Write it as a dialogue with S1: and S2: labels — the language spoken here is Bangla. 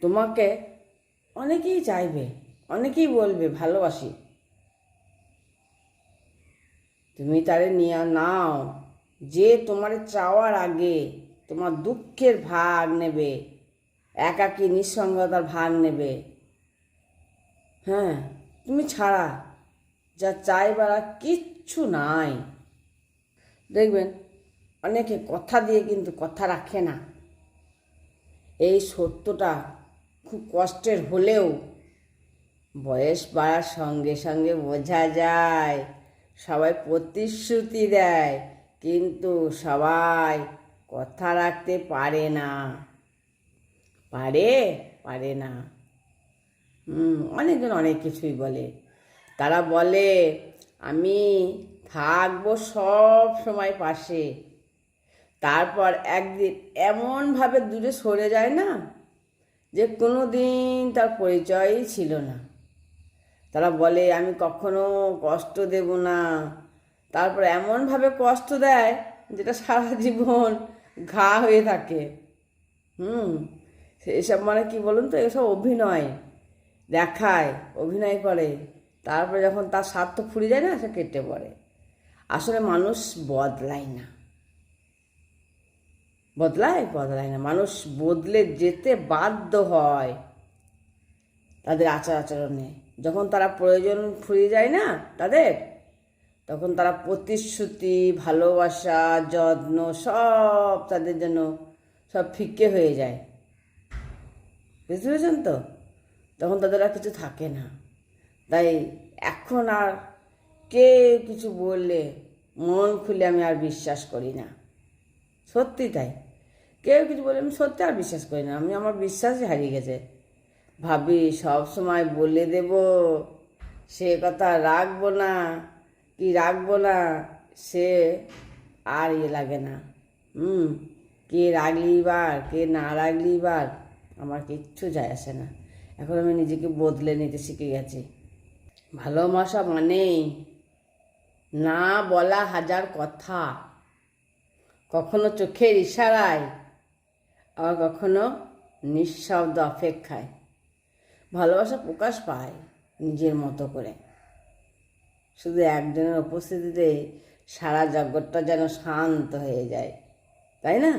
S1: তোমাকে অনেকেই চাইবে, অনেকেই বলবে ভালোবাসি, তুমি তারে নিয়ে নাও। যে তোমার চাওয়ার আগে তোমার দুঃখের ভাগ নেবে, একাকী নিঃসঙ্গতার ভাগ নেবে, হ্যাঁ, তুমি ছাড়া যা চাইবার আর কিচ্ছু নাই। দেখবেন অনেকে কথা দিয়ে কিন্তু কথা রাখে না। এই সত্যটা খুব কষ্টের হলেও বয়স বাড়ার সঙ্গে সঙ্গে বোঝা যায়। সবাই প্রতিশ্রুতি দেয়, কিন্তু সবাই কথা রাখতে পারে না। পারে পারে না। অনেকজন অনেক কিছুই বলে। তারা বলে আমি থাকবো সব সময় পাশে, তারপর একদিন এমনভাবে দূরে সরে যায় না, যে কোনো দিন তার পরিচয়ই ছিল না। তারা বলে আমি কখনো কষ্ট দেব না, তারপর এমনভাবে কষ্ট দেয় যেটা সারা জীবন ঘা হয়ে থাকে। এসব মানে কি বলুন তো, এসব অভিনয় দেখায়, অভিনয় করে, তারপরে যখন তার স্বার্থ ফুরিয়ে যায় না, সে কেটে পড়ে। আসলে মানুষ বদলায় না, বদলায় না। মানুষ বদলে যেতে বাধ্য হয় তাদের আচার আচরণে। যখন তারা প্রয়োজন ফুরিয়ে যায় না তাদের, তখন তারা প্রতিশ্রুতি, ভালোবাসা, যত্ন সব তাদের জন্য সব ফিকে হয়ে যায়। বুঝতে পেরেছেন তো? তখন তাদের আর কিছু থাকে না। তাই এখন আর কেউ কিছু বললে মন খুলে আমি আর বিশ্বাস করি না। সত্যি তাই। কেউ কিছু বলে আমি সত্যি আর বিশ্বাস করি না। আমি আমার বিশ্বাসই হারিয়ে গেছে। ভাবি সব সময় বলে দেব, সে কথা রাখবো না কি রাখবো না, সে আর লাগে না। কে রাখলি বার কে না রাখলি বার আমার কিচ্ছু যায় আসে না। এখন আমি নিজেকে বদলে নিতে শিখে গেছি। ভালোবাসা মানেই না বলা হাজার কথা, কখনো চোখের ইশারায়, আবার কখনো নিঃশব্দ অপেক্ষায়। ভালোবাসা প্রকাশ পায় নিজের মতো করে। শুধু একজনের উপস্থিতিতে সারা জগৎটা যেন শান্ত হয়ে যায়, তাই না?